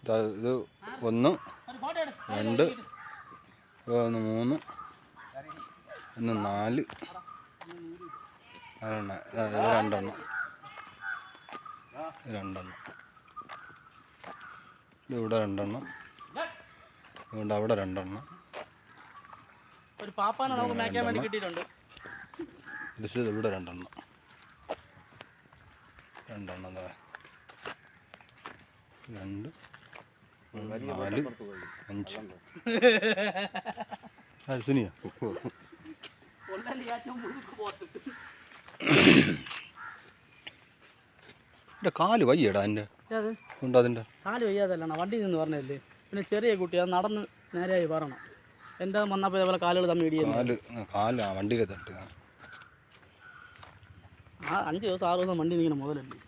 ഇത് 1 2 3 4 രണ്ടെണ്ണം ഇവിടെ 2 എണ്ണം അതുകൊണ്ട് അവിടെ 2 എണ്ണം ഒരു പാപ്പാനെ നമുക്ക് മേയ്ക്കാൻ വേണ്ടി കിട്ടിയിട്ടുണ്ട്. ഇവിടെ 2 എണ്ണം 2 4 5 സുനിയാ കാല് വയ്യടാ എൻ്റെ ഉണ്ട് അതിൻ്റെ കാല് വയ്യാതല്ല വണ്ടി നിന്ന് പറഞ്ഞല്ലേ. പിന്നെ ചെറിയ കുട്ടി അത് നടന്ന് നേരെയായി പറയണം. എൻ്റെ വന്നപ്പോൾ ഇതേപോലെ കാലുകൾ തമ്മിൽ ഇടിയുന്നു. കാല് വണ്ടിയിലെ തട്ട് 5 ദിവസം 6 ദിവസം വണ്ടി ഇങ്ങനെ മുതലല്ലേ.